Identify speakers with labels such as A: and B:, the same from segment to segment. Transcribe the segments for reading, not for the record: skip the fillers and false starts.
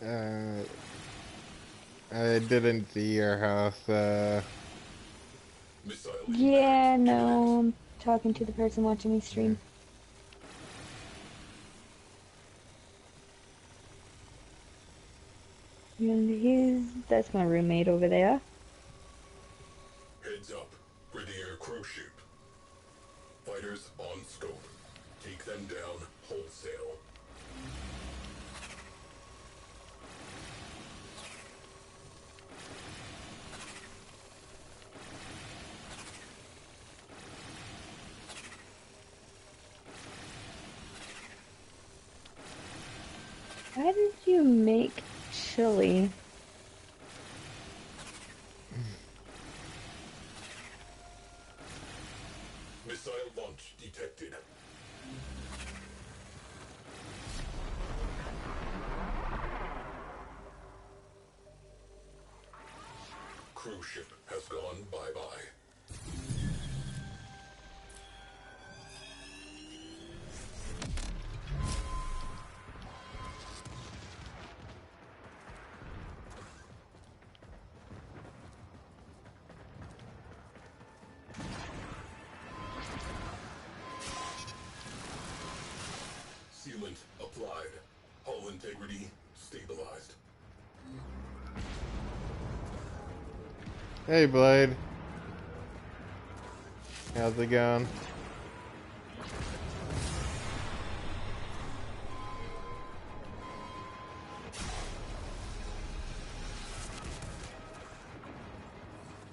A: Uh, I didn't see your house.
B: Missile impact
C: Yeah,
B: imminent.
C: no, I'm talking to the person watching me
A: Yeah.
C: stream. And that's my roommate over there.
B: Heads up for the air crew ship. Fighters on scope. Take them down wholesale.
C: Why did you make chili?
B: Missile launch detected. Cruise ship has gone bye-bye. Sealant applied. Hull integrity stabilized.
A: Hey, Blade. How's it going?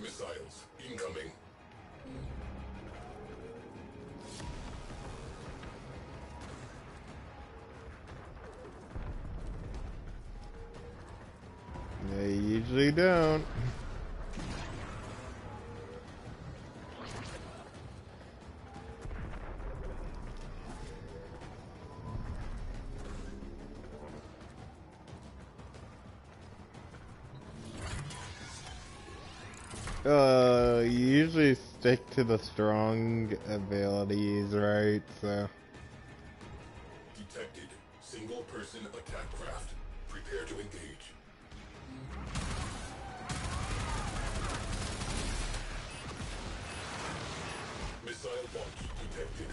B: Missiles incoming.
A: They usually don't. You usually stick to the strong abilities, right? So,
B: Detected. Single-person attack craft. Prepare to engage. Missile launch detected.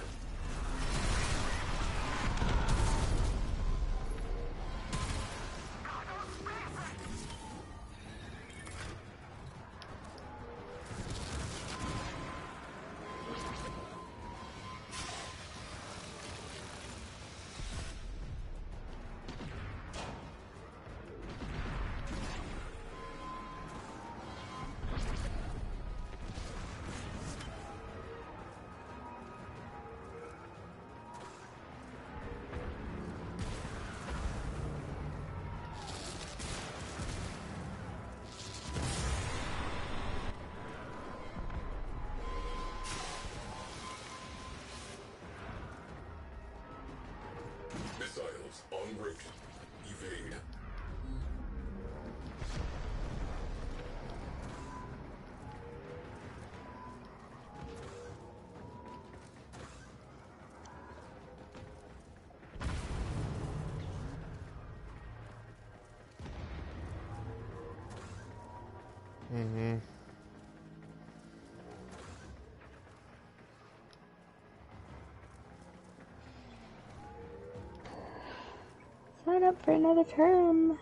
B: Missiles en route. Evade.
C: Sign up for another term.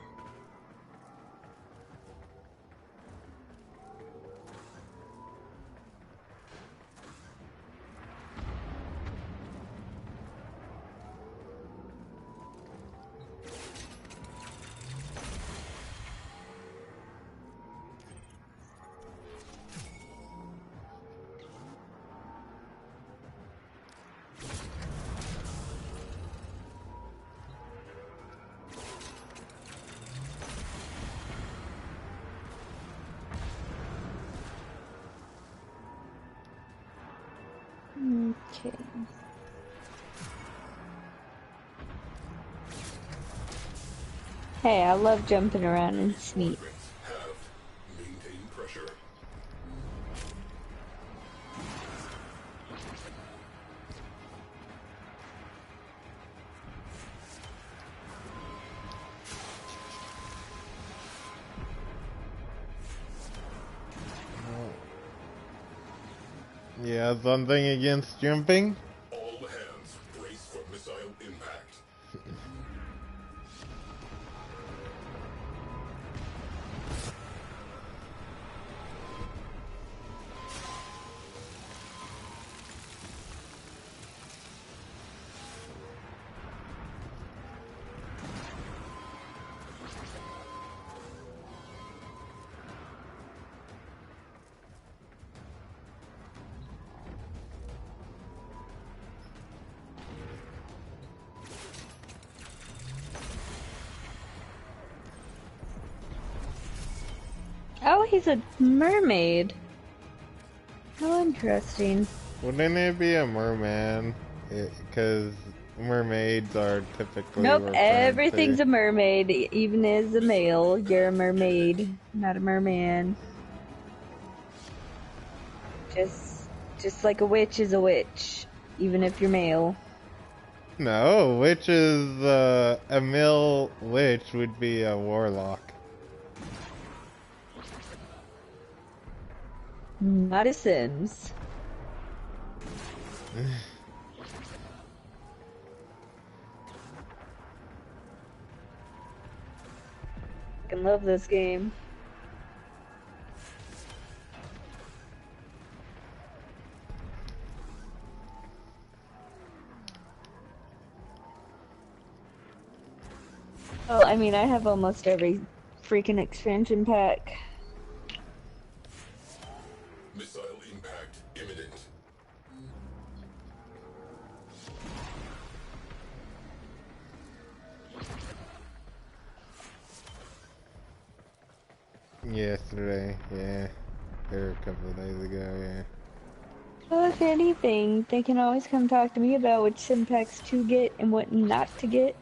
C: Okay. Hey, I love jumping around and it's neat.
B: Quadrants halved. Maintain pressure.
A: Yeah, something against jumping?
B: All hands, brace for missile impact.
C: Oh, he's a mermaid. How interesting.
A: Wouldn't it be a merman? Because mermaids are typically
C: Nope,
A: referred
C: everything's
A: to.
C: a mermaid, even as a male. You're a mermaid, not a merman. Just like a witch is a witch, even if you're male.
A: No, witch is, a male witch would be a warlock.
C: Not a Sims. I love this game. Well, I mean, I have almost every freaking expansion pack.
B: Missile impact imminent.
A: Yesterday, yeah. Or a couple of days ago, yeah.
C: Well, if anything, they can always come talk to me about which sim packs to get and what not to get.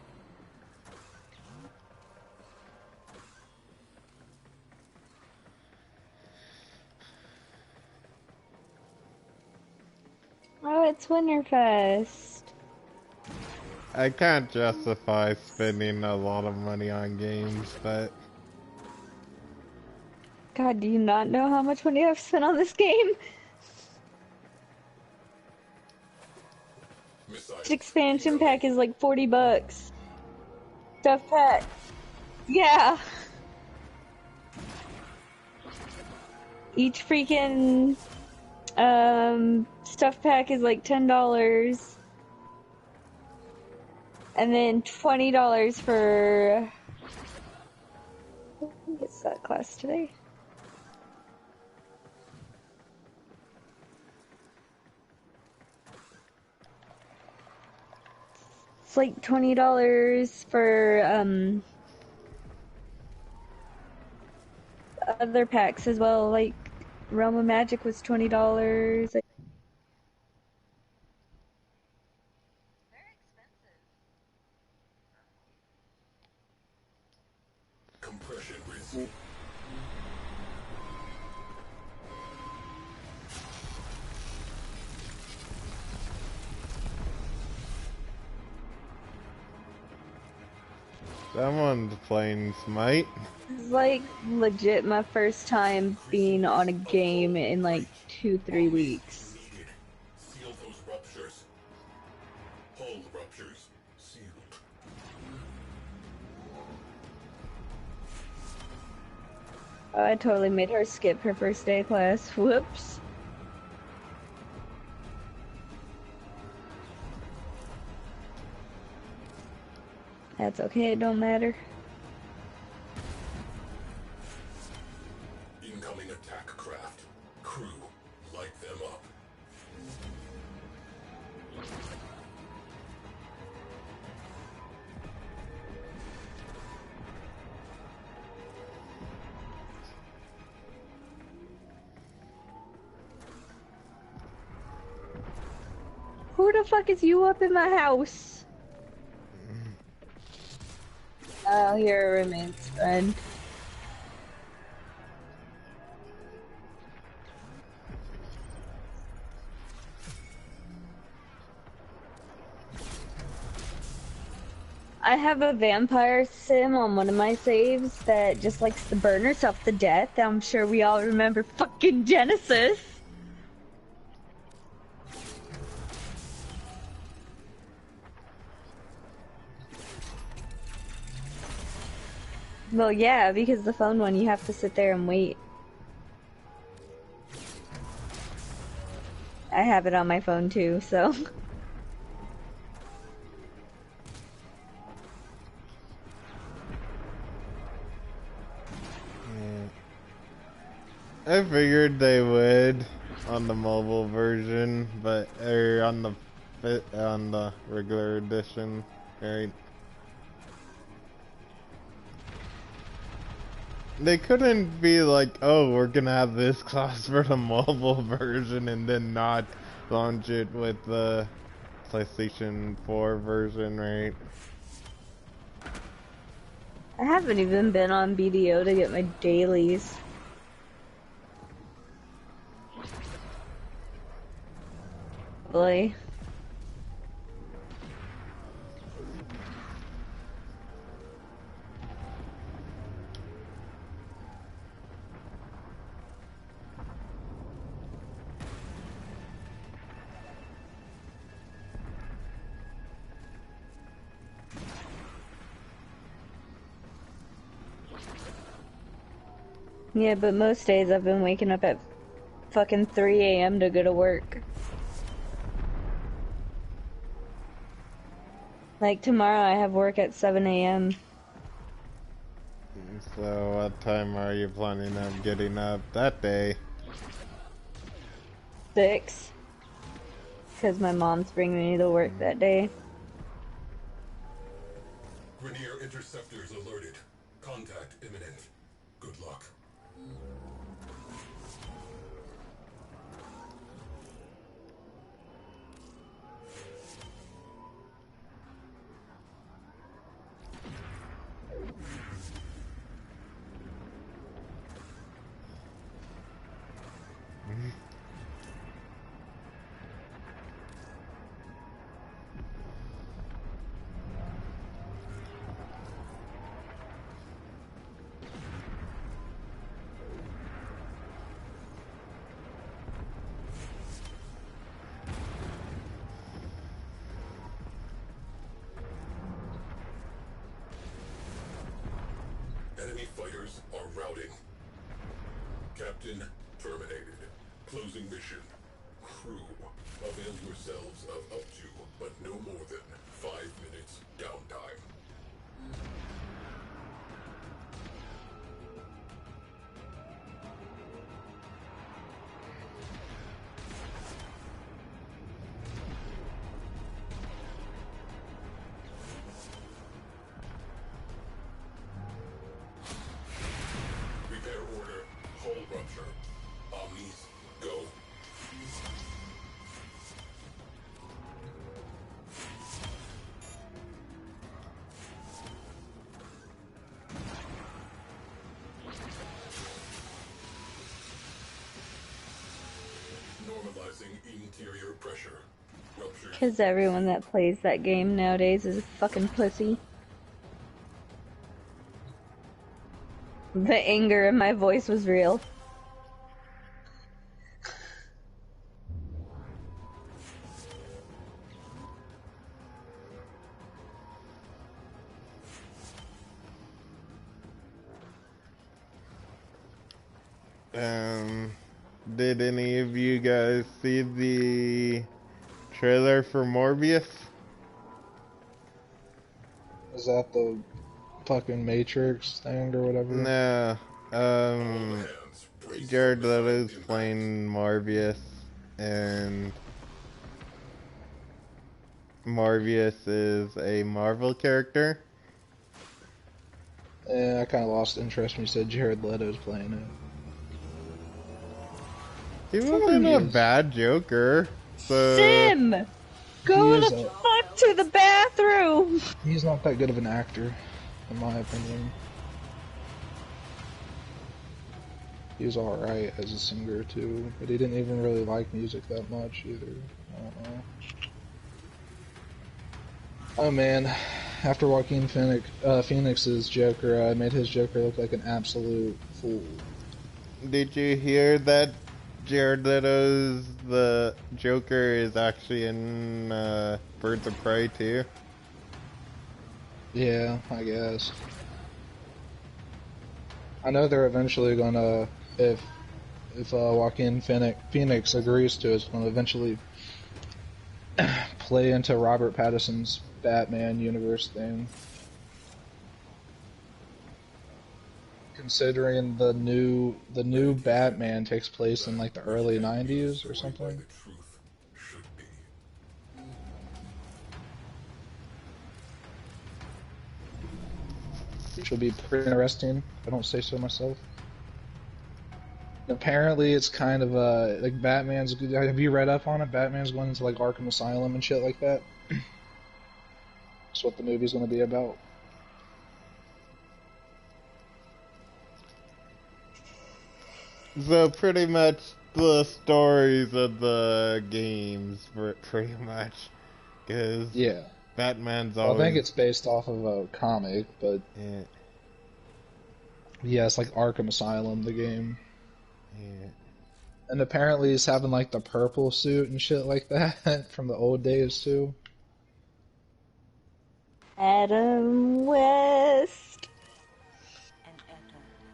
C: Oh, it's Winterfest.
A: I can't justify spending a lot of money on games, but
C: God, do you not know how much money I've spent on this game?
B: Missiles
C: Each expansion
B: incoming.
C: pack is like $40. Stuff pack. Yeah. Each freaking stuff pack is like $10. And then $20 for who gets that class today? It's like $20 for other packs as well. Like Realm of Magic was $20.
B: Compression risk.
A: someone's playing Smite.
C: It's like legit my first time being on a game in like 2-3 weeks.
B: Needed. Seal those ruptures. Hull ruptures. Sealed.
C: I totally made her skip her first day of class. Whoops. That's okay, it don't matter.
B: Incoming attack craft. Crew, light them up.
C: Who the fuck is you up in my house? Oh, here remains friend. I have a vampire sim on one of my saves that just likes to burn herself to death. I'm sure we all remember fucking Genesis. Well, yeah, because the phone one, you have to sit there and wait. I have it on my phone too, so.
A: I figured they would on the mobile version, but or on the regular edition, right? They couldn't be like, oh, we're gonna have this class for the mobile version and then not launch it with the PlayStation 4 version, right?
C: I haven't even been on BDO to get my dailies. Boy. Yeah, but most days I've been waking up at fucking 3 a.m. to go to work. Like tomorrow I have work at 7 a.m.
A: So what time are you planning on getting up that day?
C: 6. Because my mom's bringing me to work that day.
B: Grenier interceptors alerted. Contact imminent. Good luck. Enemy fighters are routing. Captain terminated. Closing mission. Crew, avail yourselves of up to, but no more than, 5 minutes downtime. Repair order. Hull rupture. Omnis, go. Normalizing interior pressure. Rupture.
C: Because everyone that plays that game nowadays is a fucking pussy. The anger in my voice was real.
A: Did any of you guys see the trailer for Morbius?
D: Is that the fucking Matrix thing or whatever?
A: No. Jared Leto's playing Morbius, and Morbius is a Marvel character.
D: Yeah, I kind of lost interest when you said Jared Leto's playing it.
A: He wasn't a bad Joker. So
C: Sim! Go
D: He
C: the
D: is
C: fuck to the bathroom!
D: He's not that good of an actor, in my opinion. He was alright as a singer too, but he didn't even really like music that much either. I don't know. Oh man, after Joaquin Phoenix's Joker, I made his Joker look like an absolute fool.
A: did you hear that Jared Leto's the Joker is actually in Birds of Prey too?
D: Yeah, I guess. I know they're eventually gonna, if Joaquin Phoenix agrees to it, it's gonna eventually play into Robert Pattinson's Batman universe thing. Considering the new Batman takes place in like the early '90s or something.
B: The truth should be.
D: Which will be pretty interesting, if I don't say so myself. Apparently, it's kind of like Batman's. Have you read up on it? Batman's going into like Arkham Asylum and shit like that. That's what the movie's going to be about.
A: So pretty much the stories of the games, pretty much, because
D: Yeah.
A: Batman's
D: Well,
A: always.
D: I think it's based off of a comic, but
A: Yeah.
D: yeah, it's like Arkham Asylum, the game.
A: Yeah.
D: And apparently, he's having like the purple suit and shit like that from the old days too.
C: Adam West.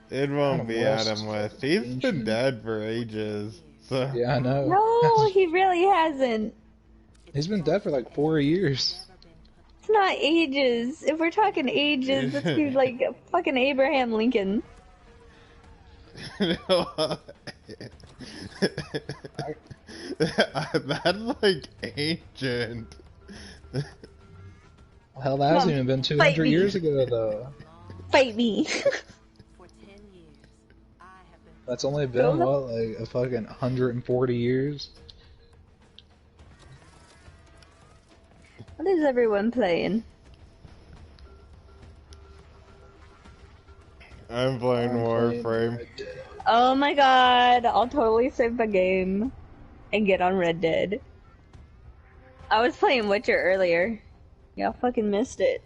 A: It won't
D: Adam
A: be
D: West
A: Adam
D: is
A: West.
D: fucking
A: He's been
D: ancient.
A: dead for ages. So
D: Yeah, I know.
C: No, he really hasn't.
D: He's been dead for like 4 years.
C: It's not ages. If we're talking ages, let's be like fucking Abraham Lincoln.
A: That's like ancient.
D: Hell, that hasn't even been 200
C: me.
D: years ago though.
C: Fight me.
D: That's only been what, like a fucking 140 years.
C: What is everyone playing?
A: I'm playing Warframe.
C: Oh my god, I'll totally save my game and get on Red Dead. I was playing Witcher earlier. Y'all fucking missed it.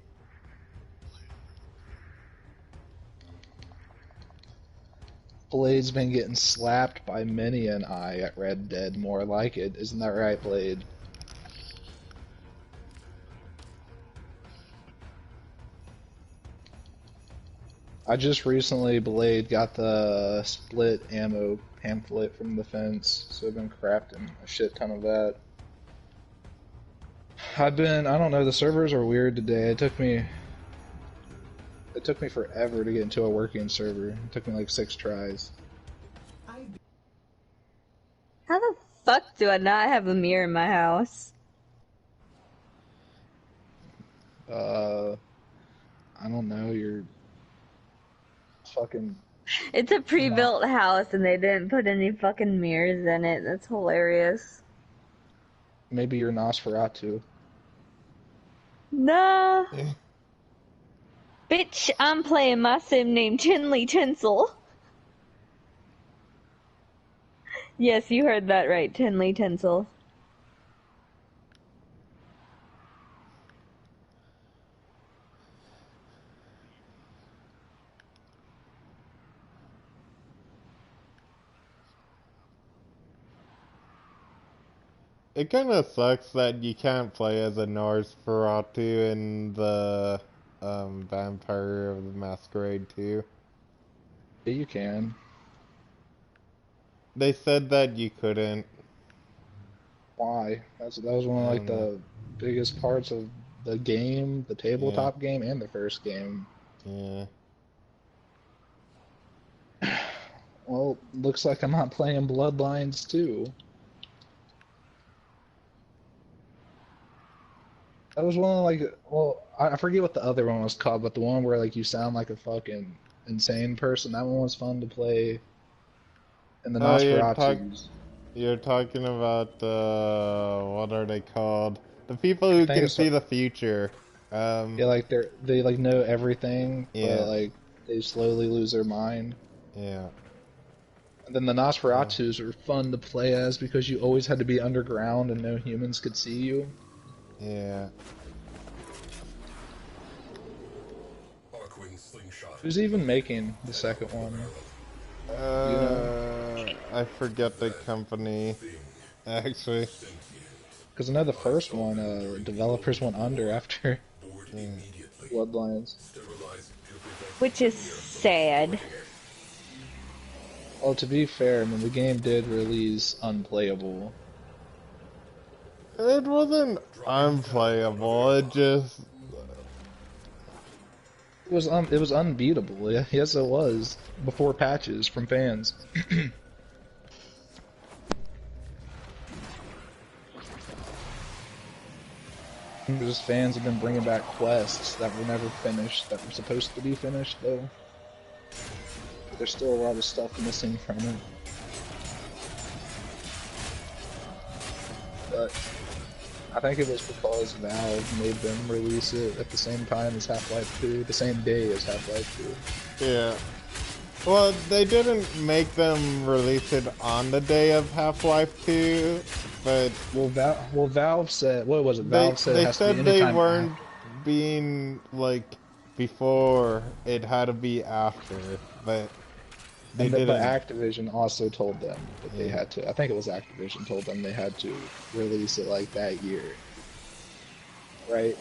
D: Blade's been getting slapped by many an eye at Red Dead, more like it. Isn't that right, Blade? I just recently, Blade, got the split ammo pamphlet from the fence, so I've been crafting a shit ton of that. I don't know, the servers are weird today. It took me forever to get into a working server. It took me like 6 tries.
C: How the fuck do I not have a mirror in my house?
D: I don't know, you're fucking...
C: It's a pre-built house and they didn't put any fucking mirrors in it. That's hilarious.
D: Maybe you're Nosferatu.
C: Nah. Bitch, I'm playing my sim named Tinley Tinsel. Yes, you heard that right, Tinley Tinsel.
A: It kind of sucks that you can't play as a Nosferatu in the Vampire of the Masquerade 2.
D: Yeah, you can.
A: They said that you couldn't.
D: Why? That was one of like the biggest parts of the game, the tabletop game, and the first game.
A: Yeah.
D: Well, looks like I'm not playing Bloodlines 2. That was one of like, well, I forget what the other one was called, but the one where like you sound like a fucking insane person. That one was fun to play. And the Nosferatus.
A: You're talking about what are they called? The people who can see the future.
D: Yeah, like they like know everything, but like they slowly lose their mind.
A: Yeah.
D: And then the Nosferatus are fun to play as because you always had to be underground and no humans could see you.
A: Yeah.
D: Who's even making the second one?
A: I forget the company, actually.
D: Because I know the first one, developers went under after Bloodlines.
C: Which is sad.
D: Well, to be fair, I mean, the game did release unplayable.
A: It wasn't unplayable, it just...
D: It was unbeatable. Yeah, yes, it was. Before patches from fans. Just fans have been bringing back quests that were never finished, that were supposed to be finished, though. There's still a lot of stuff missing from it. But I think it was because Valve made them release it at the same time as Half-Life 2, the same day as Half-Life
A: 2. Yeah. Well, they didn't make them release it on the day of Half-Life 2, but...
D: Well, Valve said... What was it? Valve said it has to be anytime
A: they weren't being, like, before. It had to be after, but...
D: But Activision also told them that they had to. I think it was Activision told them they had to release it like that year, right?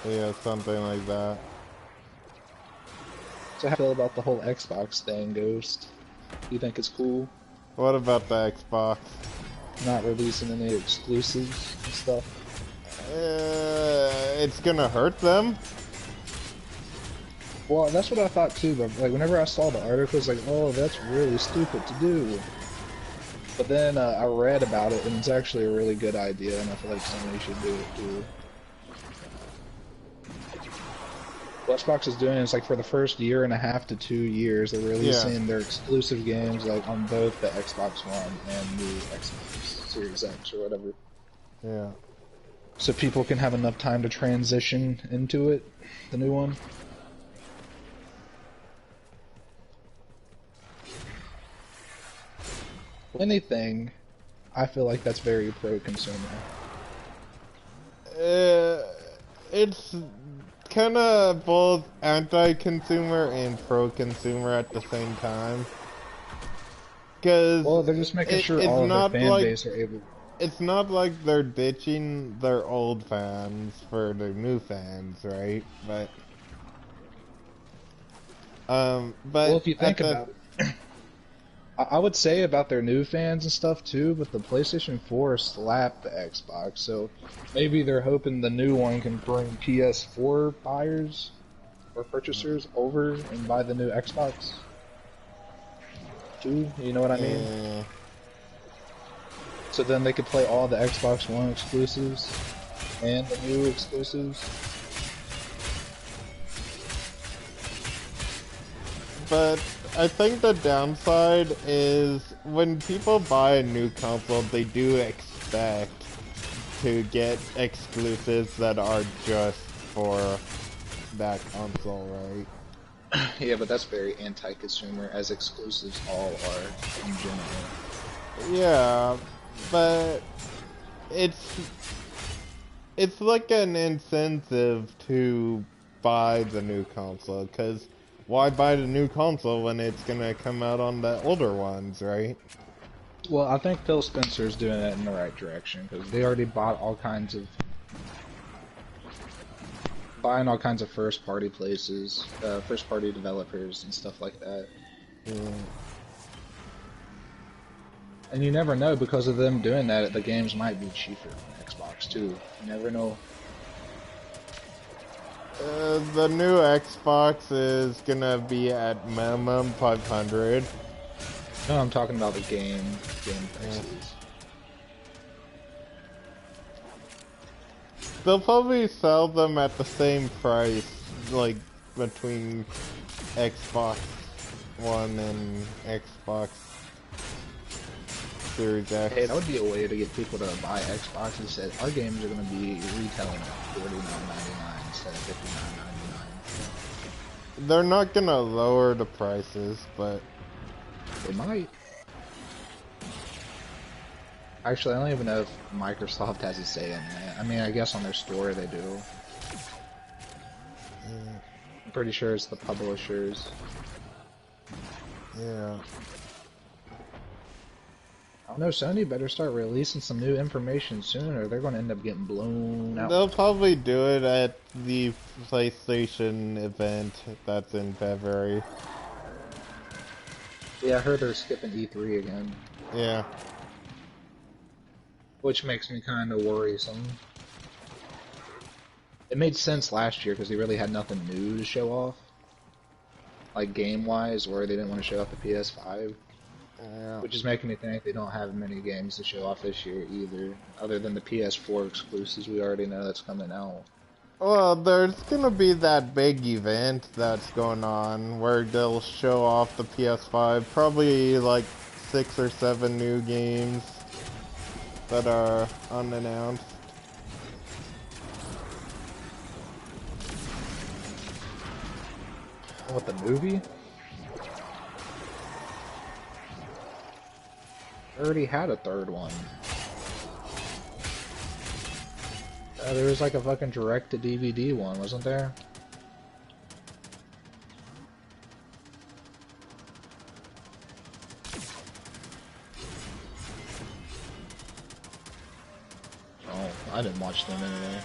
A: Yeah, something like that.
D: So how do you feel about the whole Xbox thing, Ghost? Do you think it's cool?
A: What about the Xbox?
D: Not releasing any exclusives and stuff.
A: It's gonna hurt them.
D: Well, that's what I thought too, but like whenever I saw the article, it's like, oh, that's really stupid to do. But then I read about it, and it's actually a really good idea, and I feel like somebody should do it too. What Xbox is doing is like for the first year and a half to 2 years, they're releasing their exclusive games like on both the Xbox One and the Xbox Series X or whatever.
A: Yeah.
D: So people can have enough time to transition into it, the new one. Anything, I feel like that's very pro-consumer.
A: It's kind of both anti-consumer and pro-consumer at the same time. Cause
D: well, they're just making sure all of their fan base are able.
A: It's not like they're ditching their old fans for their new fans, right? But
D: well, if you think about it. I would say about their new fans and stuff too, but the PlayStation 4 slapped the Xbox, so maybe they're hoping the new one can bring PS4 buyers or purchasers over and buy the new Xbox too, you know what I mean?
A: Yeah.
D: So then they could play all the Xbox One exclusives and the new exclusives.
A: But I think the downside is when people buy a new console, they do expect to get exclusives that are just for that console, right?
D: Yeah, but that's very anti-consumer, as exclusives all are in general.
A: Yeah, but it's like an incentive to buy the new console, because why buy the new console when it's gonna come out on the older ones, right?
D: Well, I think Phil Spencer's doing it in the right direction, because they already bought all kinds of first-party places, first-party developers and stuff like that.
A: Yeah.
D: And you never know, because of them doing that, the games might be cheaper on Xbox too. You never know.
A: The new Xbox is gonna be at minimum 500.
D: No, I'm talking about the game prices.
A: They'll probably sell them at the same price, like between Xbox One and Xbox Series X.
D: Hey, that would be a way to get people to buy Xbox and say our games are going to be retailing at $49.99 instead of $59.99.
A: They're not gonna lower the prices, but
D: They might. Actually, I don't even know if Microsoft has a say in that. I mean, I guess on their store they do. I'm pretty sure it's the publishers.
A: yeah.
D: I don't know, Sony better start releasing some new information soon, or they're going to end up getting blown out.
A: They'll probably do it at the PlayStation event that's in February.
D: Yeah, I heard they're skipping E3 again.
A: Yeah.
D: Which makes me kind of worrisome. It made sense last year because they really had nothing new to show off. Like game-wise, or they didn't want to show off the PS5.
A: Yeah.
D: Which is making me think they don't have many games to show off this year either, other than the PS4 exclusives we already know that's coming out.
A: Well, there's gonna be that big event that's going on where they'll show off the PS5, probably like 6 or 7 new games that are unannounced.
D: What, the movie? I already had a third one. There was like a fucking direct-to-DVD one, wasn't there? Oh, I didn't watch them anyway.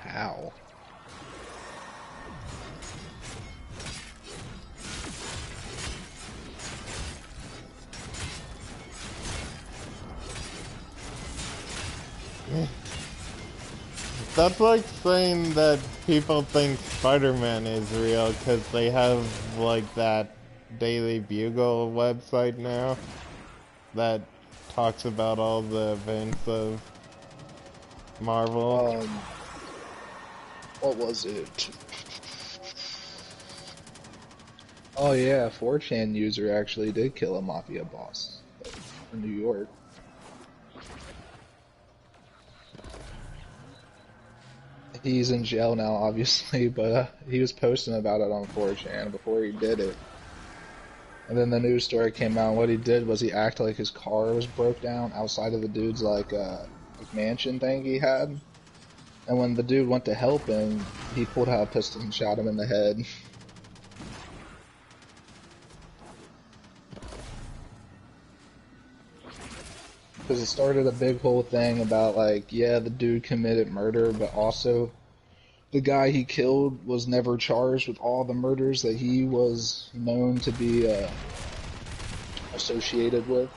D: How?
A: That's like saying that people think Spider-Man is real because they have like that Daily Bugle website now that talks about all the events of Marvel.
D: What was it? Oh yeah, 4chan user actually did kill a mafia boss in New York. He's in jail now, obviously, but he was posting about it on 4chan before he did it. And then the news story came out, and what he did was he acted like his car was broke down outside of the dude's like mansion thing he had. And when the dude went to help him, he pulled out a pistol and shot him in the head. Because it started a big whole thing about like, yeah, the dude committed murder, but also the guy he killed was never charged with all the murders that he was known to be associated with.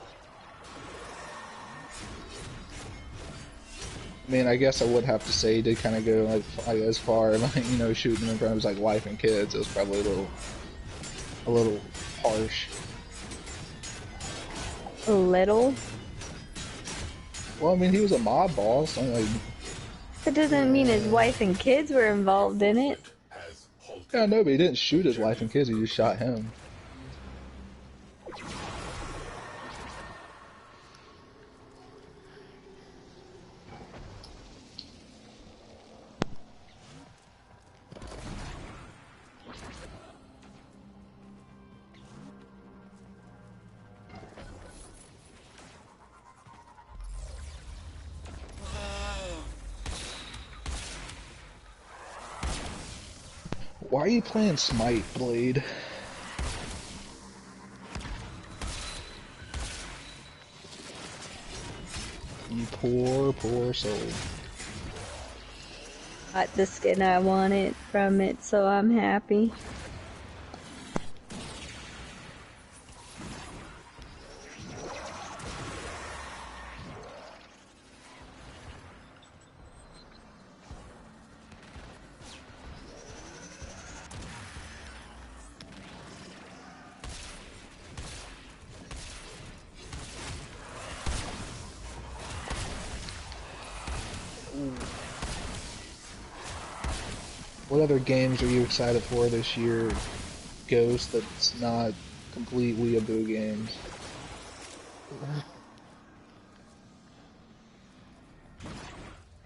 D: I mean, I guess I would have to say he did kind of go like as far, like, you know, shooting in front of his like wife and kids. It was probably a little harsh.
C: A little?
D: Well, I mean, he was a mob boss. I mean, like,
C: That doesn't mean his wife and kids were involved in it.
D: yeah, no, but he didn't shoot his wife and kids. He just shot him. Why are you playing Smite, Blade? You poor, poor soul.
C: Got the skin I wanted from it, so I'm happy.
D: What other games are you excited for this year, Ghost, that's not complete weeaboo games?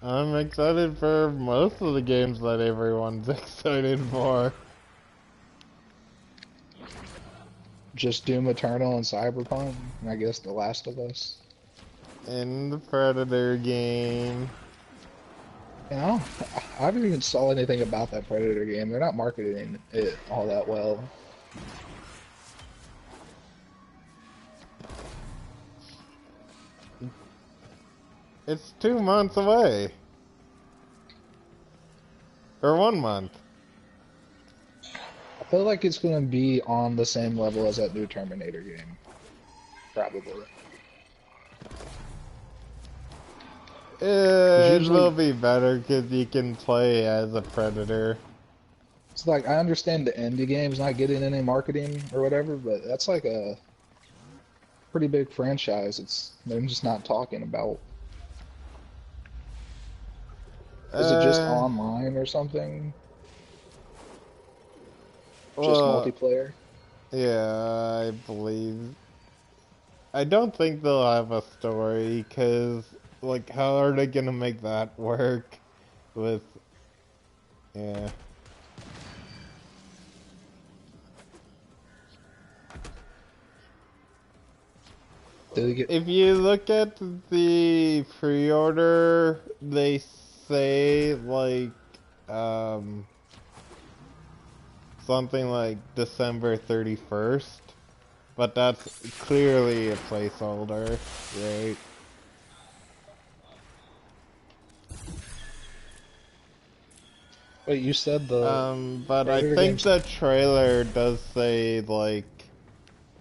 A: I'm excited for most of the games that everyone's excited for.
D: Just Doom Eternal and Cyberpunk, and I guess The Last of Us.
A: And the Predator game.
D: You know, I haven't even saw anything about that Predator game. They're not marketing it all that well.
A: It's 2 months away. Or 1 month.
D: I feel like it's gonna be on the same level as that new Terminator game. Probably.
A: It
D: Usually,
A: will be better because you can play as a Predator.
D: it's like, I understand the indie game's not getting any marketing or whatever, but that's like a pretty big franchise. They're just not talking about. Is it just
A: Uh,
D: online or something? Just
A: well,
D: multiplayer?
A: yeah, I believe. I don't think they'll have a story because, like, how are they gonna make that work with, yeah.
D: Did they get
A: If you look at the pre-order, they say, like, um, something like December 31st, but that's clearly a placeholder, right?
D: Wait, you said the
A: But I
D: Predator
A: think
D: game's
A: the trailer does say,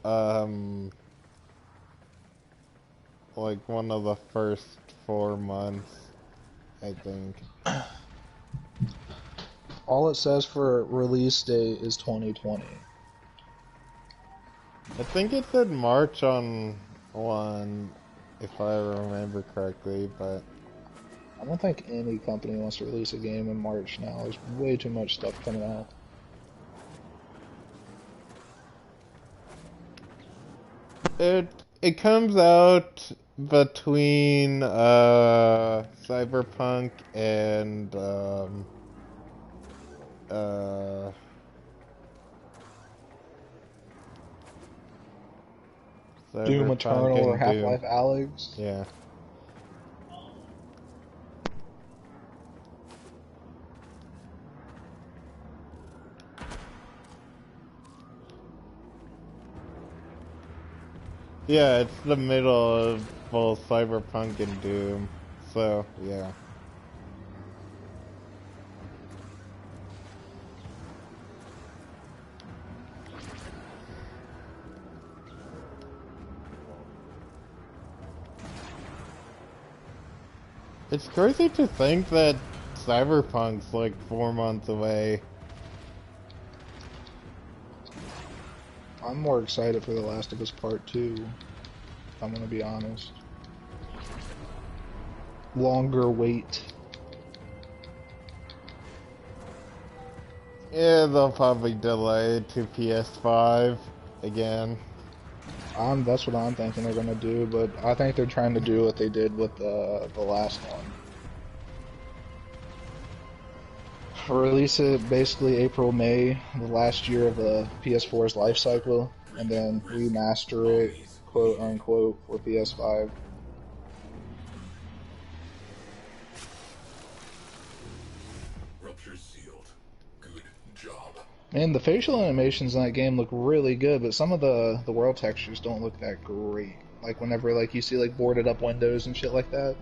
A: um, like one of the first 4 months, I think.
D: all it says for release date is 2020.
A: I think it said March on one, if I remember correctly, but
D: I don't think any company wants to release a game in March now. There's way too much stuff coming out.
A: it comes out between Cyberpunk and uh
D: Doom
A: Cyberpunk
D: Eternal or
A: and Doom.
D: Half-Life Alyx.
A: Yeah. Yeah, it's the middle of both Cyberpunk and Doom. So, yeah. It's crazy to think that Cyberpunk's like 4 months away.
D: I'm more excited for The Last of Us Part 2, if I'm gonna be honest. Longer wait.
A: Yeah, they'll probably delay it to PS5 again.
D: That's what I'm thinking they're gonna do, but I think they're trying to do what they did with the last one. Release it basically April, May, the last year of the PS4's life cycle, and then remaster it, quote unquote, for PS5.
B: Rupture sealed. Good job.
D: Man, the facial animations in that game look really good, but some of the world textures don't look that great. Like whenever like you see like boarded up windows and shit like that.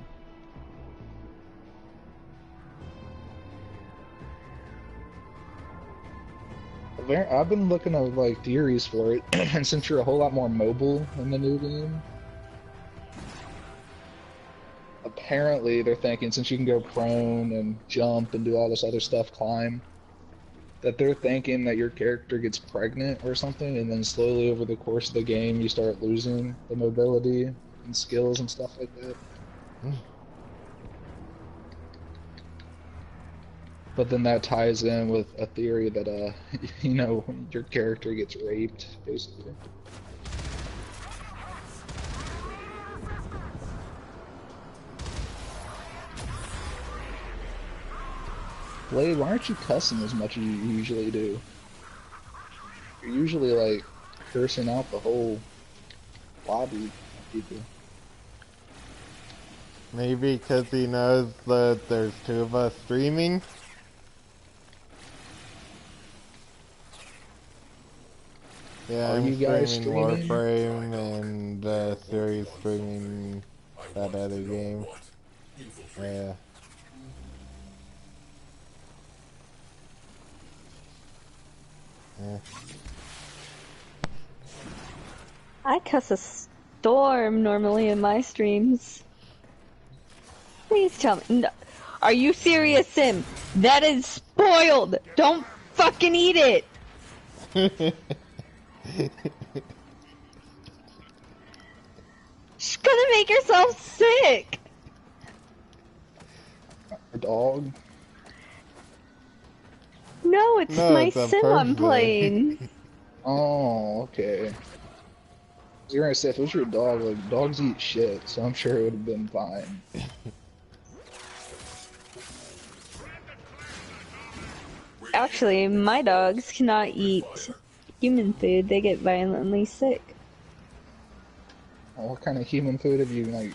D: I've been looking at like theories for it, and since you're a whole lot more mobile in the new game, apparently they're thinking since you can go prone and jump and do all this other stuff, climb, that they're thinking that your character gets pregnant or something, and then slowly over the course of the game you start losing the mobility and skills and stuff like that. But then that ties in with a theory that, you know, your character gets raped, basically. Blade, why aren't you cussing as much as you usually do? You're usually, like, cursing out the whole lobby of people.
A: Maybe because he knows that there's two of us streaming. Yeah,
D: Are
A: I'm
D: you guys
A: streaming
D: streaming?
A: Warframe and Siri's streaming that other game. Yeah.
C: I cuss a storm normally in my streams. Please tell me. No. Are you serious, Sim? That is spoiled! Don't fucking eat it! She's gonna make herself sick!
D: A dog?
C: No, it's
A: No,
C: my
A: it's a
C: Sim I'm
A: person.
C: playing.
D: Oh, okay. You're gonna say if it was your dog, like dogs eat shit, so I'm sure it would have been fine.
C: Actually, my dogs cannot eat human food. They get violently sick.
D: Well, what kind of human food have you like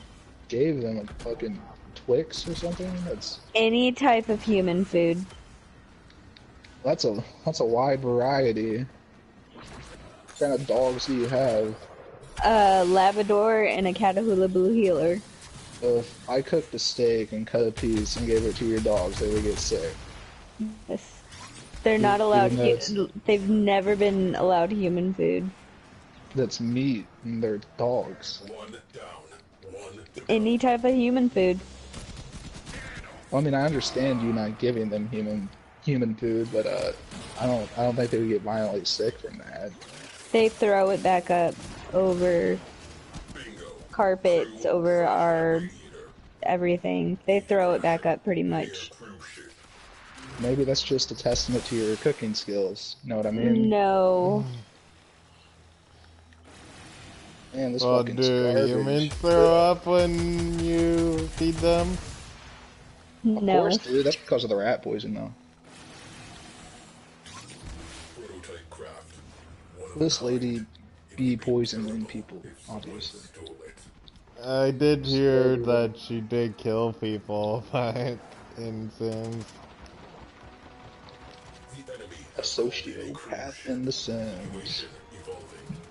D: gave them? Like fucking Twix or something?
C: Any type of human food.
D: That's a wide variety. What kind of dogs do you have?
C: A Labrador and a Catahoula Blue Heeler.
D: So if I cooked a steak and cut a piece and gave it to your dogs, they would get sick.
C: Yes. They're not allowed. They've never been allowed human food.
D: That's meat and they're dogs.
B: One down. One to go.
C: Any type of human food.
D: Well, I mean, I understand you not giving them human food, but I don't think they would get violently sick from that.
C: They throw it back up over carpets, over our everything. They throw it back up pretty much.
D: Maybe that's just a testament to your cooking skills. You know what I mean?
C: No.
D: Man, this
A: Well,
D: fucking
A: do
D: garbage.
A: humans throw up when you feed them?
D: Of course, dude. That's because of the rat poison, though.
B: Prototype craft.
D: This lady be poisoning people, obviously.
A: I did hear that she did kill people in Sims.
D: A sociopath in The Sims.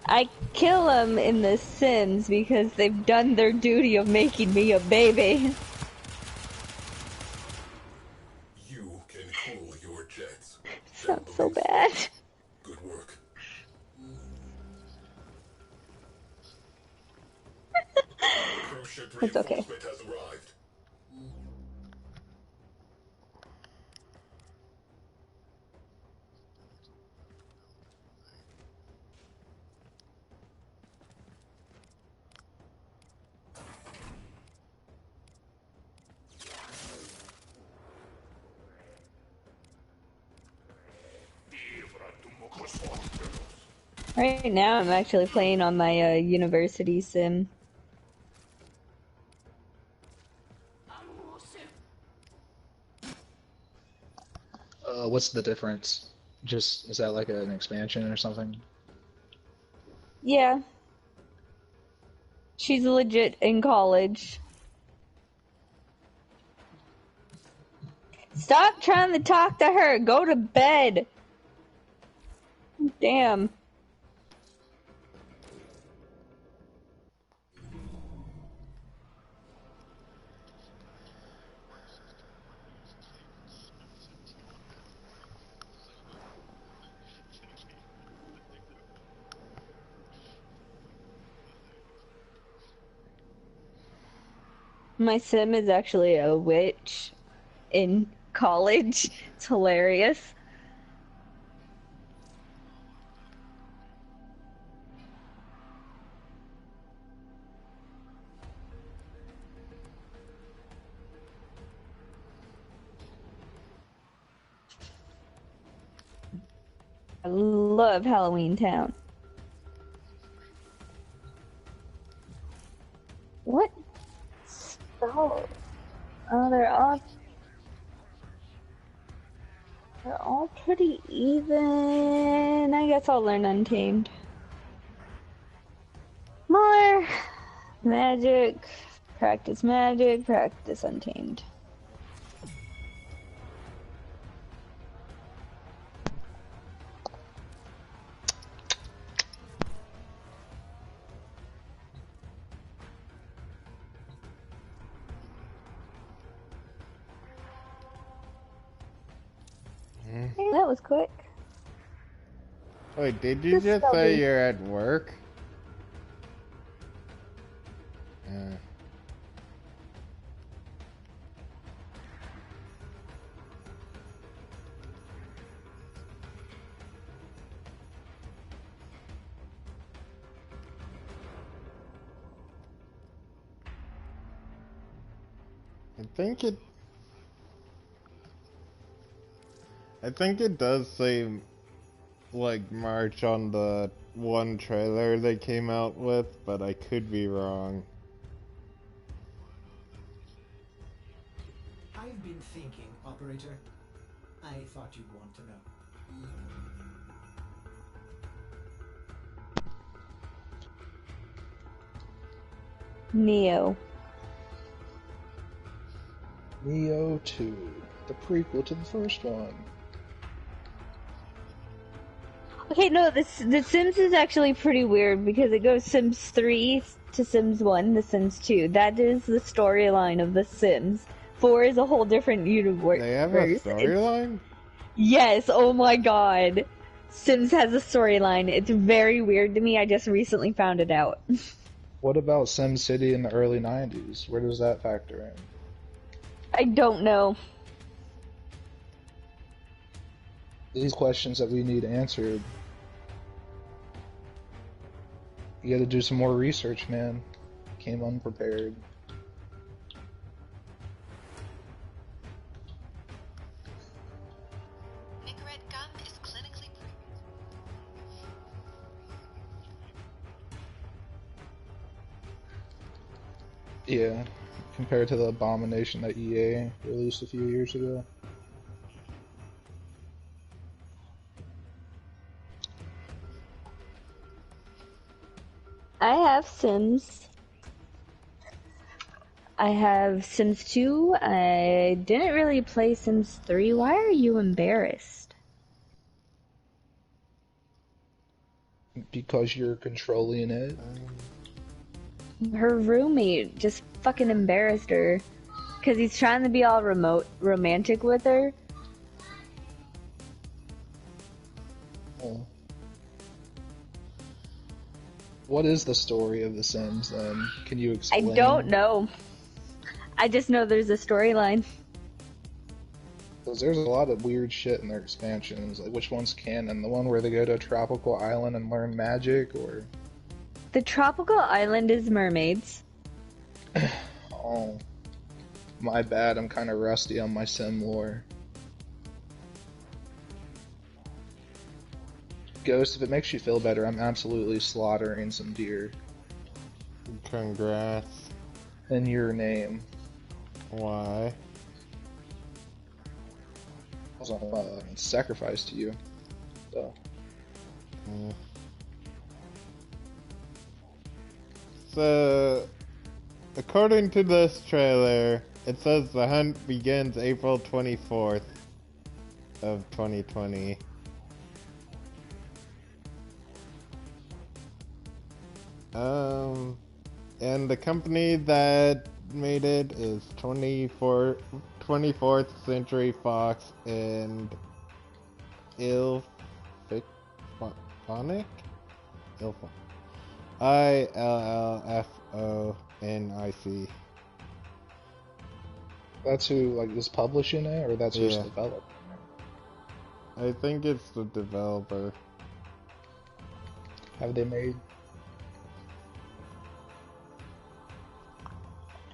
C: I kill them in The Sims because they've done their duty of making me a baby.
B: You can cool your jets.
C: It's not so bad.
B: Good work.
C: It's okay.
B: Has arrived.
C: Right now I'm actually playing on my university sim.
D: What's the difference? Just, is that like an expansion or something?
C: Yeah. She's legit in college. Stop trying to talk to her. Go to bed. Damn. My sim is actually a witch in college. It's hilarious. I love Halloween Town. What? Stop. Oh, they're all pretty even. I guess I'll learn Untamed. More magic, practice Untamed. that was quick.
A: Wait, did you just say you're at work? I think it does say, like, March on the one trailer they came out with, but I could be wrong.
E: I've been thinking, Operator. I thought you'd want to know.
C: Neo.
D: Neo 2, the prequel to the first one.
C: Okay, no, the Sims is actually pretty weird because it goes Sims 3 to Sims 1 to Sims 2. That is the storyline of The Sims. 4 is a whole different universe.
A: They have a storyline?
C: Yes, oh my god. Sims has a storyline. It's very weird to me. I just recently found it out.
D: What about SimCity in the early 90s? Where does that factor in?
C: I don't know.
D: These questions that we need answered. You gotta do some more research, man. Came unprepared.
F: Nicorette gum is clinically proven.
D: Yeah, compared to the abomination that EA released a few years ago.
C: I have Sims. I have Sims 2. I didn't really play Sims 3. Why are you embarrassed?
D: Because you're controlling it.
C: Her roommate just fucking embarrassed her. Because he's trying to be all romantic with her.
D: Oh. What is the story of The Sims, then? Can you explain?
C: I don't know. I just know there's a storyline.
D: Because there's a lot of weird shit in their expansions. Like, which one's canon? The one where they go to a tropical island and learn magic, or...?
C: The tropical island is mermaids.
D: Oh. My bad, I'm kind of rusty on my Sim lore. Ghost, if it makes you feel better, I'm absolutely slaughtering some deer.
A: Congrats.
D: In your name.
A: Why?
D: I was sacrificed to you. So.
A: So, according to this trailer, it says the hunt begins April 24th of 2020. And the company that made it is 24th Century Fox and Illfonic? ILLFONIC.
D: That's who, like, is publishing it, or that's who's developing it?
A: I think it's the developer.
D: Have they made...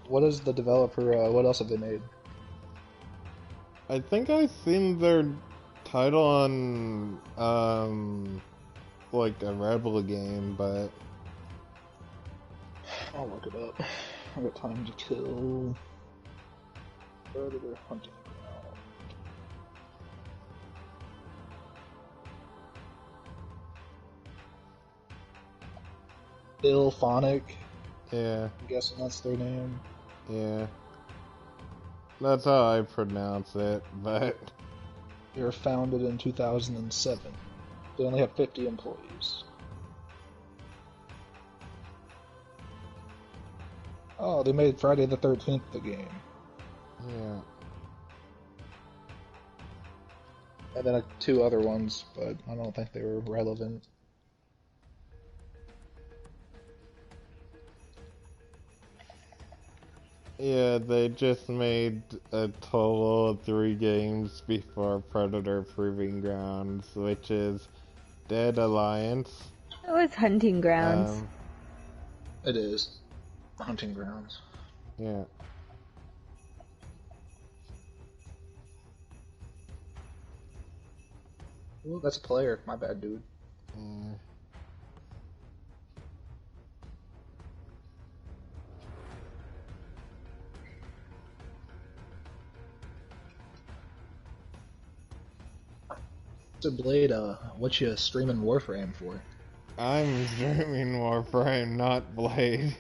D: What is the developer, what else have they made?
A: I think I've seen their title on, like a Rebel game, but...
D: I'll look it up. I got time to kill. Predator hunting ground. Illfonic.
A: Yeah.
D: I'm guessing that's their name.
A: Yeah. That's how I pronounce it, but...
D: They were founded in 2007. They only have 50 employees. Oh, they made Friday the 13th the game.
A: Yeah.
D: And then 2 other ones, but I don't think they were relevant.
A: Yeah, they just made a total of 3 games before Predator Proving Grounds, which is Dead Alliance.
C: It was Hunting Grounds.
D: It is. Hunting Grounds.
A: Yeah.
D: Ooh, that's a player. My bad, dude. So Blade, what you streaming Warframe for?
A: I'm streaming Warframe, not Blade.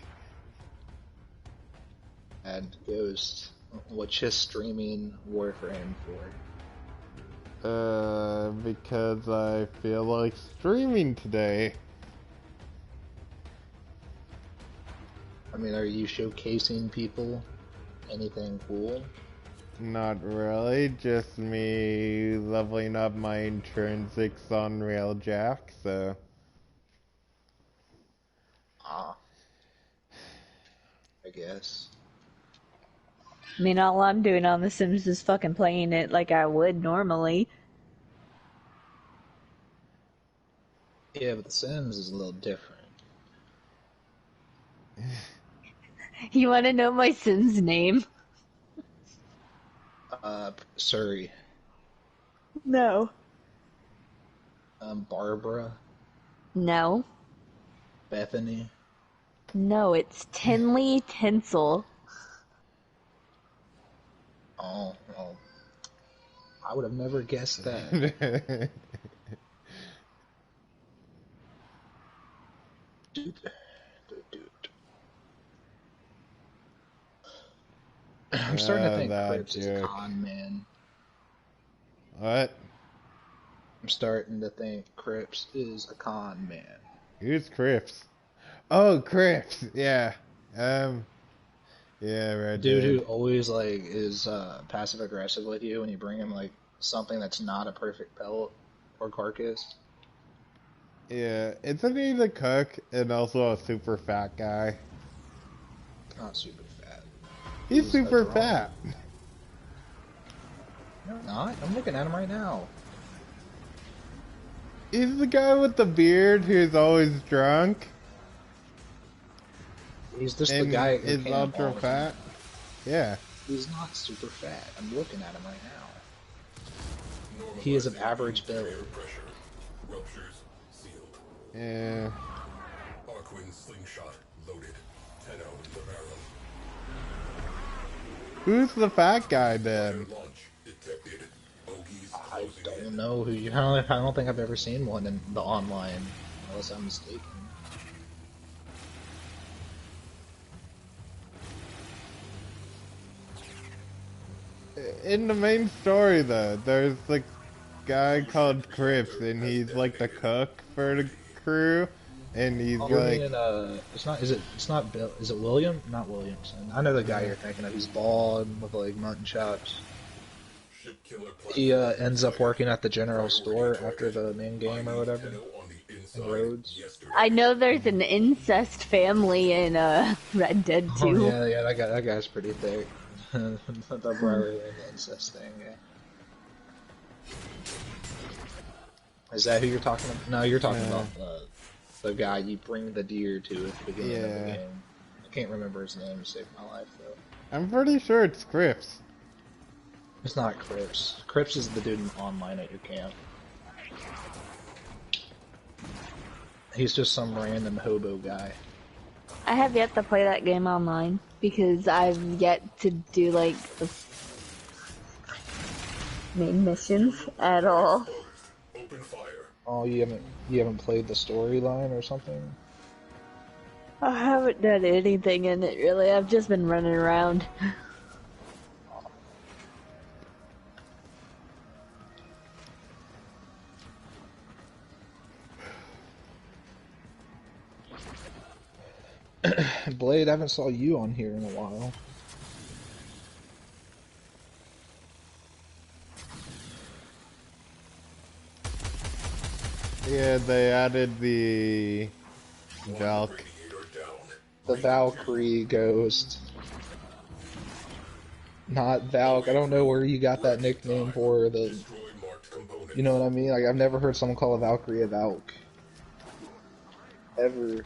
D: And Ghost, what you streaming Warframe for?
A: Because I feel like streaming today.
D: I mean, are you showcasing people? Anything cool?
A: Not really, just me leveling up my intrinsics on Railjack, so...
D: I guess.
C: I mean, all I'm doing on The Sims is fucking playing it like I would normally.
D: Yeah, but The Sims is a little different.
C: You want to know my Sims name?
D: Surrey.
C: No.
D: Barbara.
C: No.
D: Bethany.
C: No, it's Tinley Tinsel.
D: Oh, well, I would have never guessed that. Dude. I'm starting to think Crips is a con man.
A: What?
D: I'm starting to think Crips is a con man.
A: Who's Crips? Oh, Crips! Yeah. Yeah, right.
D: Dude who always, like, is passive aggressive with you when you bring him, like, something that's not a perfect pelt or carcass.
A: Yeah, isn't he the cook and also a super fat guy?
D: Not super fat.
A: He's super fat.
D: No, not. I'm looking at him right now.
A: He's the guy with the beard who's always drunk.
D: He's just the guy who
A: is ultra fat. Yeah.
D: He's not super fat. I'm looking at him right now. He is an average build.
B: Ruptures sealed.
A: Yeah.
B: Arquin slingshot loaded. 10 out in the barrel.
A: Who's the fat guy then?
B: Launch detected.
D: I don't know who you. I don't think I've ever seen one in the online, unless I'm mistaken.
A: In the main story, though, there's the guy called Crips, and he's like the cook for the crew, and he's like.
D: It's not. Is it? It's not Bill. Is it William? Not Williamson. I know the guy you're thinking of. He's bald with like mutton chops. He ends up working at the general store after the main game or whatever. In Rhodes.
C: I know there's an incest family in Red Dead 2.
D: Oh, yeah, that guy's pretty thick. The brother and the incest thing, yeah. Is that who you're talking about? No, you're talking about the guy you bring the deer to at the beginning of the game. I can't remember his name to save my life, though.
A: I'm pretty sure it's Crips.
D: It's not Crips. Crips is the dude online at your camp. He's just some random hobo guy.
C: I have yet to play that game online because I've yet to do like the main missions at all.
B: Open fire.
D: Oh, you haven't played the storyline or something?
C: I haven't done anything in it really. I've just been running around.
D: Blade, I haven't saw you on here in a while.
A: Yeah, they added the Valk.
B: Radiator down.
D: The Valkyrie ghost. Not Valk. I don't know where you got that nickname for the.
B: Destroy marked components.
D: You know what I mean? Like, I've never heard someone call a Valkyrie a Valk. Ever.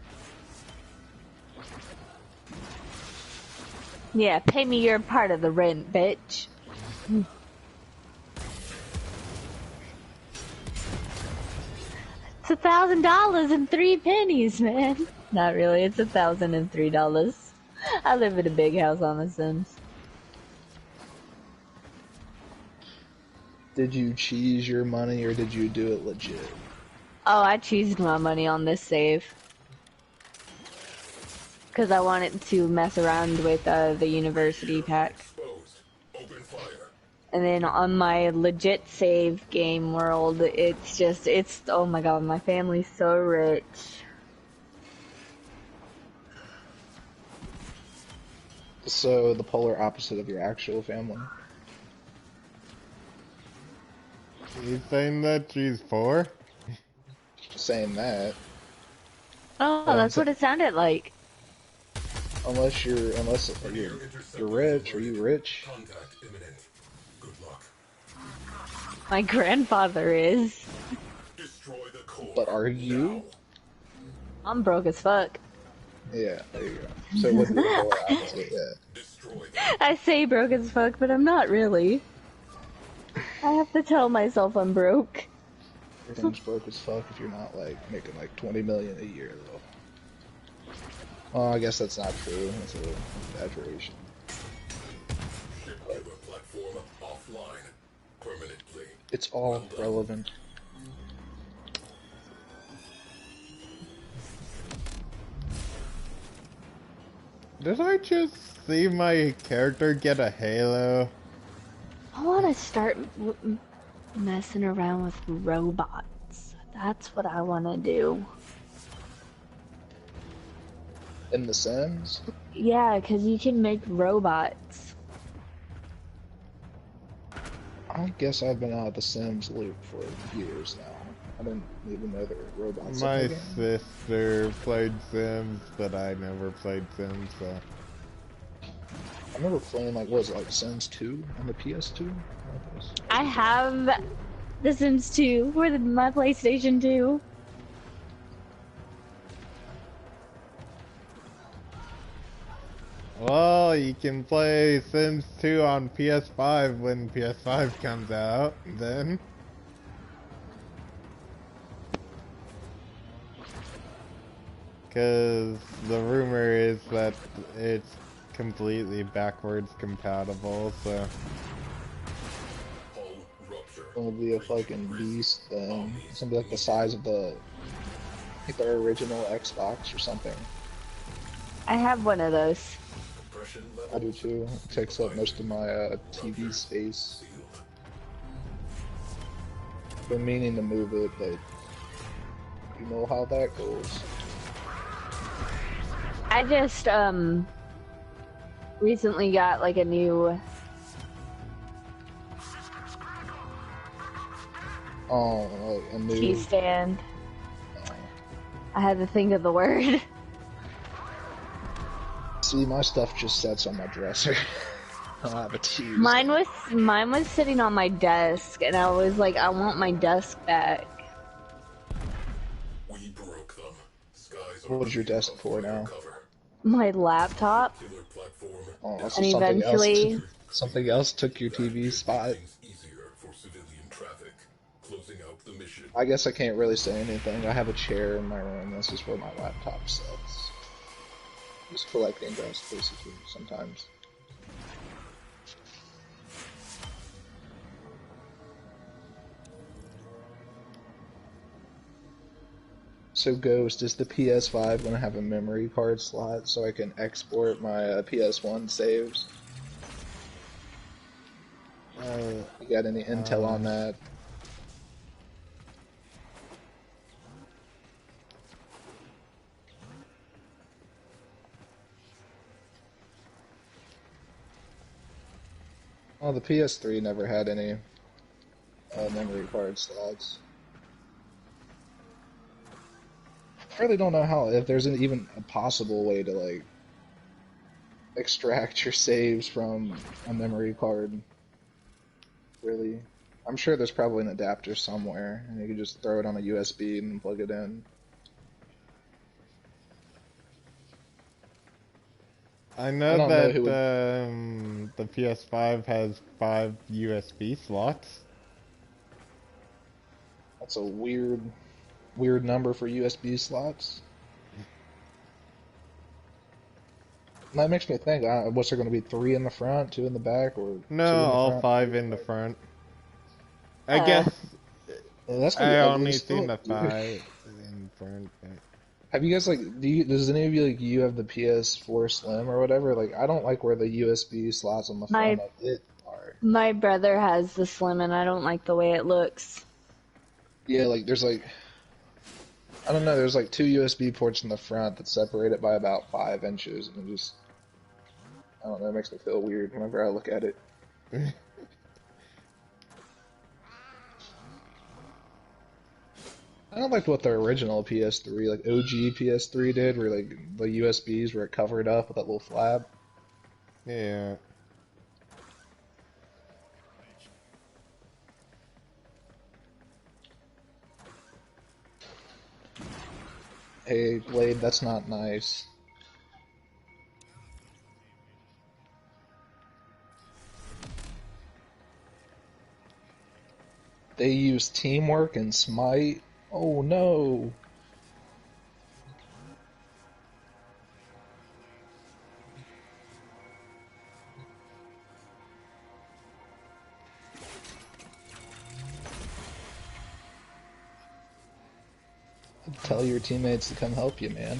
C: Yeah, pay me your part of the rent, bitch. It's $1,000 and 3 pennies, man. Not really, it's $1,003. I live in a big house on The Sims.
D: Did you cheese your money or did you do it legit?
C: Oh, I cheesed my money on this save. Because I wanted to mess around with the university pack.
B: Exposed. Open fire.
C: And then on my legit save game world, it's oh my god, my family's so rich.
D: So, the polar opposite of your actual family.
A: You saying that she's poor?
D: Saying that.
C: Oh, that's what it sounded like.
D: Unless you're rich, are you rich?
B: Contact imminent. Good luck.
C: My grandfather is.
B: Destroy the core.
D: But are you?
C: I'm broke as fuck.
D: Yeah, there you go. So it would be the polar opposite, yeah.
B: Destroy them.
C: I say broke as fuck, but I'm not really. I have to tell myself I'm broke.
D: Everything's broke as fuck if you're not like making like 20 million a year though. Oh, I guess that's not true. That's a exaggeration.
B: Ship weather platform offline. Permanently.
D: It's all relevant.
A: Did I just see my character get a halo?
C: I want to start messing around with robots. That's what I want to do.
D: In The Sims?
C: Yeah, because you can make robots.
D: I guess I've been out of The Sims loop for years now. I didn't even know there were robots in
A: My
D: the game.
A: sister played Sims, but I never played Sims, so...
D: I remember playing like, what was it, like Sims 2 on the PS2?
C: I have The Sims 2 for my PlayStation 2.
A: Well, you can play Sims 2 on PS5 when PS5 comes out, then. Because the rumor is that it's completely backwards compatible, so...
B: Hull rupture.
D: It's gonna be a fucking beast then. It's gonna be like the size of the, like the original Xbox or something.
C: I have one of those.
B: Compression
D: I do
B: levels
D: too. It takes up most of my TV space.
B: sealed.
D: Been meaning to move it, but you know how that goes.
C: I just recently got like a new
D: Oh, a new.
C: tea stand. I had to think of the word.
D: See, my stuff just sits on my dresser. I don't have a TV.
C: Mine was sitting on my desk, and I was like, I want my desk back.
B: We broke them. Skies
D: What was your desk for now?
B: cover.
C: My laptop,
B: Killer platform.
D: Oh, so
C: and
D: something
C: eventually,
D: else. Something else took your TV spot.
B: Things easier for civilian traffic. Closing out the mission.
D: I guess I can't really say anything. I have a chair in my room. This is where my laptop sits. Just collecting dust, basically, sometimes. So Ghost, is the PS5 going to have a memory card slot so I can export my PS1 saves? You got any intel on that? Oh, the PS3 never had any memory card slots. really don't know how, if there's even a possible way to, like, extract your saves from a memory card. Really. I'm sure there's probably an adapter somewhere, and you can just throw it on a USB and plug it in.
A: I know
D: don't
A: that
D: know who would...
A: the PS5 has 5 USB slots.
D: That's a weird number for USB slots. And that makes me think, what's there going to be, 3 in the front, 2 in the back, or 2 in
A: No,
D: the
A: all
D: front?
A: 5 in the front. I guess
D: Yeah, that's gonna be
A: I
D: ugly
A: only
D: as
A: seen the
D: fuck, dude.
A: 5 in front. But...
D: Have you guys, like, does any of you, like, you have the PS4 Slim or whatever? Like, I don't like where the USB slots on the front of it are.
C: My brother has the Slim, and I don't like the way it looks.
D: Yeah, like, there's, like, I don't know, there's, like, 2 USB ports in the front that separate it by about 5 inches, and it just, I don't know, it makes me feel weird whenever I look at it. I don't like what the original PS3, like OG PS3 did, where, like, the USBs were covered up with that little flap.
A: Yeah.
D: Hey, Blade, that's not nice. They use teamwork and smite. Oh no! Tell your teammates to come help you, man.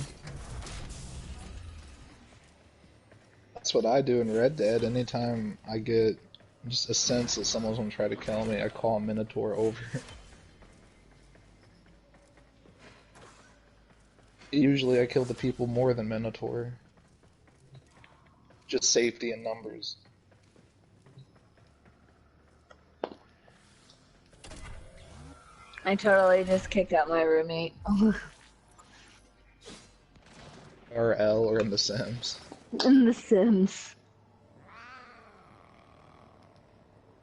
D: That's what I do in Red Dead. Anytime I get just a sense that someone's gonna try to kill me, I call Minotaur over. Usually I kill the people more than Minotaur. Just safety in numbers.
C: I totally just kicked out my roommate.
D: RL or in The Sims.
C: In The Sims.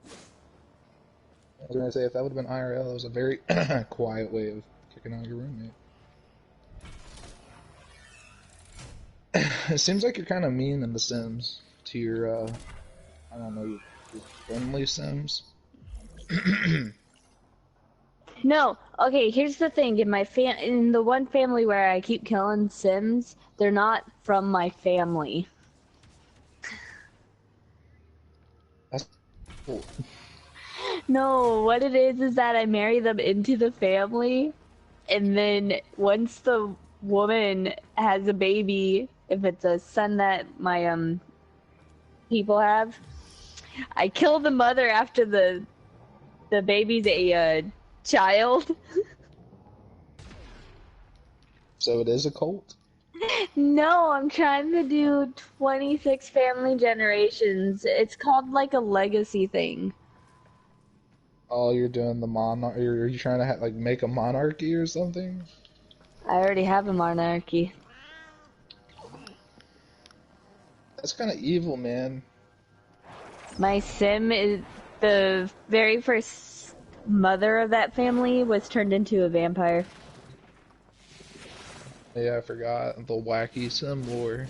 D: I was gonna say, if that would have been IRL, that was a very quiet way of kicking out your roommate. It seems like you're kind of mean in The Sims to your, I don't know, your friendly Sims.
C: No, okay, here's the thing. In the one family where I keep killing Sims, they're not from my family.
D: That's cool.
C: No, what it is that I marry them into the family, and then once the woman has a baby, if it's a son that my people have, I kill the mother after the baby's a child.
D: So it is a cult?
C: No, I'm trying to do 26 family generations. It's called like a legacy thing.
D: Oh, you're doing the monarch. Are you trying to like make a monarchy or something?
C: I already have a monarchy.
D: That's kind of evil, man.
C: My sim is the very first mother of that family was turned into a vampire.
D: Yeah, I forgot the wacky sim lore.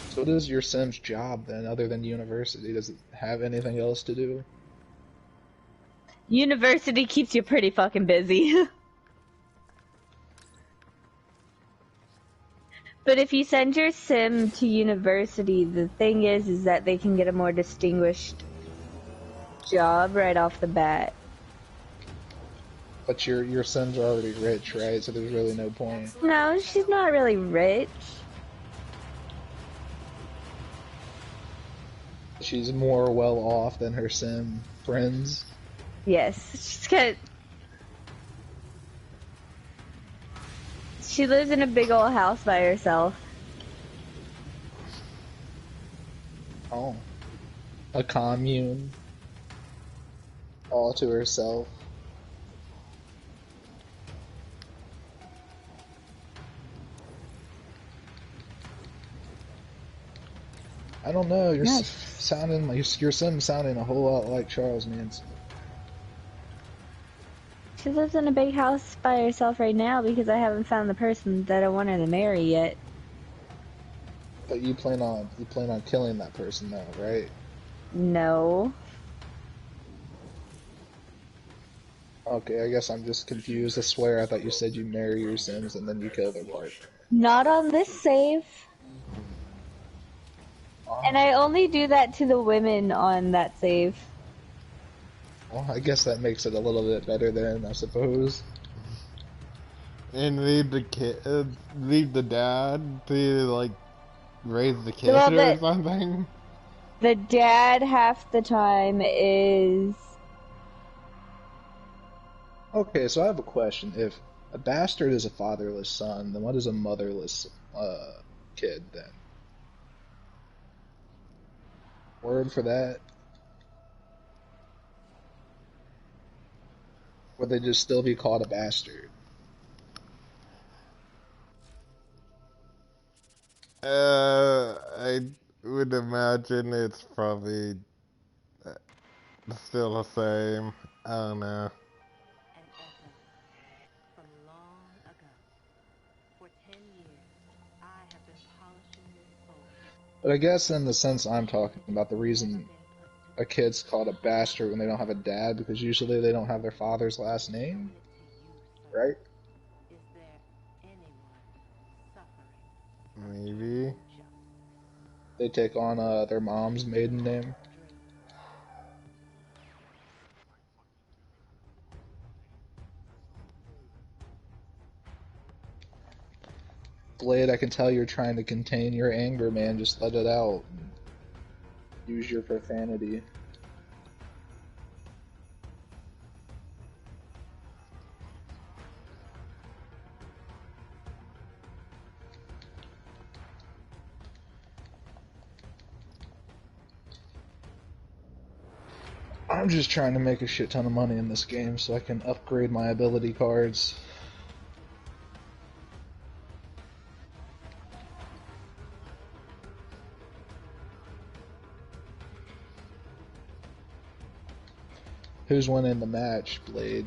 D: So what is your sim's job then, other than university? Does it have anything else to do?
C: University keeps you pretty fucking busy. But if you send your sim to university, the thing is that they can get a more distinguished job right off the bat.
D: But your sim's are already rich, right? So there's really no point.
C: No, she's not really rich.
D: She's more well off than her sim friends.
C: Yes, she lives in a big old house by herself.
D: Oh. A commune. All to herself. I don't know. You're
C: Yes.
D: sounding like your sim sounding a whole lot like Charles Manson.
C: She lives in a big house by herself right now because I haven't found the person that I want her to marry yet.
D: But you plan on killing that person now, right?
C: No.
D: Okay, I guess I'm just confused. I swear I thought you said you marry your Sims and then you kill their partner.
C: Not on this save. And I only do that to the women on that save.
D: Well, I guess that makes it a little bit better then, I suppose.
A: And leave the kid, leave the dad to like raise the kid
C: Well,
A: or something.
C: the dad half the time is...
D: Okay, so I have a question. If a bastard is a fatherless son, then what is a motherless kid then? Word for that? Would they just still be called a bastard?
A: I would imagine it's probably still the same. I don't know.
G: An echo from long ago. For 10 years, I have been polishing this bowl.
D: But I guess in the sense I'm talking about, the reason a kid's called a bastard when they don't have a dad, because usually they don't have their father's last name, right?
G: Is there anyone suffering?
A: Maybe.
D: They take on their mom's maiden name. Blade, I can tell you're trying to contain your anger, man. Just let it out. Use your profanity. I'm just trying to make a shit ton of money in this game so I can upgrade my ability cards. Who's winning the match, Blade?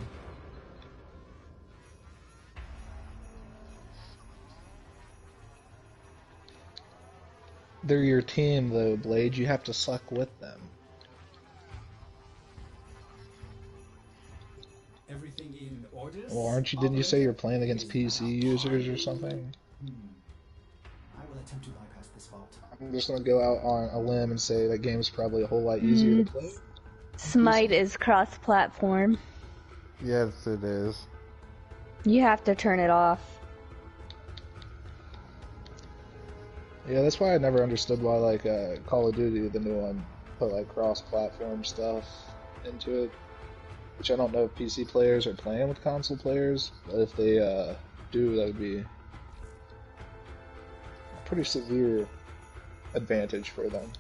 D: They're your team, though, Blade. You have to suck with them.
E: Everything in order?
D: Well, aren't you? Didn't you say you're playing against PC users or something?
E: I will attempt to bypass this vault.
D: I'm just gonna go out on a limb and say that game is probably a whole lot easier to play.
C: Smite is cross-platform.
A: Yes, it is.
C: You have to turn it off.
D: Yeah, that's why I never understood why, like, Call of Duty, the new one, put, like, cross-platform stuff into it. Which I don't know if PC players are playing with console players, but if they do, that would be a pretty severe advantage for them.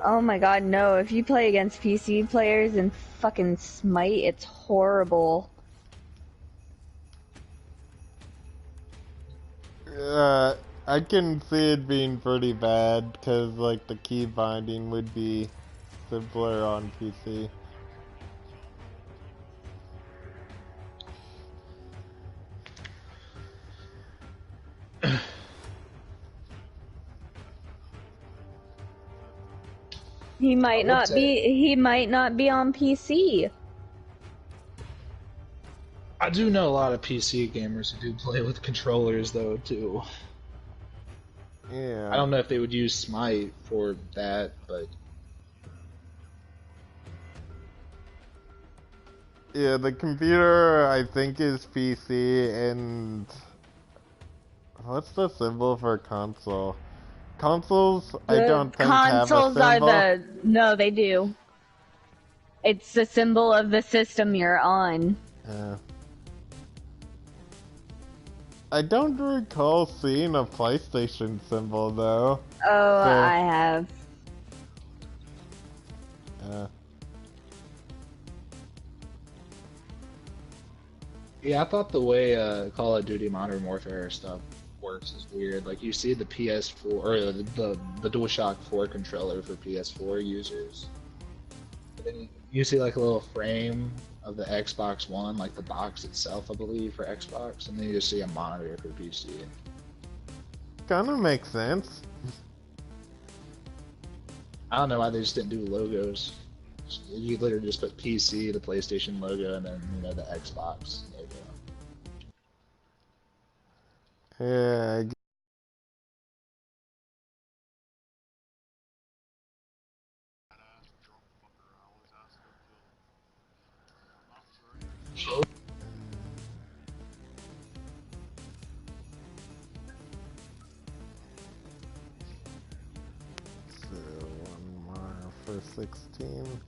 C: Oh my god, no. If you play against PC players in fucking Smite, it's horrible.
A: I can see it being pretty bad, because, like, the key binding would be simpler on PC.
C: He might not be on PC.
D: I do know a lot of PC gamers who do play with controllers, though, too.
A: Yeah.
D: I don't know if they would use Smite for that, but...
A: Yeah, the computer, I think, is PC, and... What's the symbol for console? Consoles, I don't think have a
C: Consoles are
A: symbol.
C: No, they do. It's the symbol of the system you're on.
A: I don't recall seeing a PlayStation symbol, though.
C: Oh,
A: So-
C: I have.
D: Yeah, I thought the way Call of Duty Modern Warfare stuff works is weird. Like you see the PS4 or the DualShock 4 controller for PS4 users. But then you see like a little frame of the Xbox One, like the box itself, I believe, for Xbox, and then you just see a monitor for PC.
A: Kind of makes sense.
D: I don't know why they just didn't do logos. You literally just put PC, the PlayStation logo, and then the Xbox logo.
A: Yeah. So one more for 16.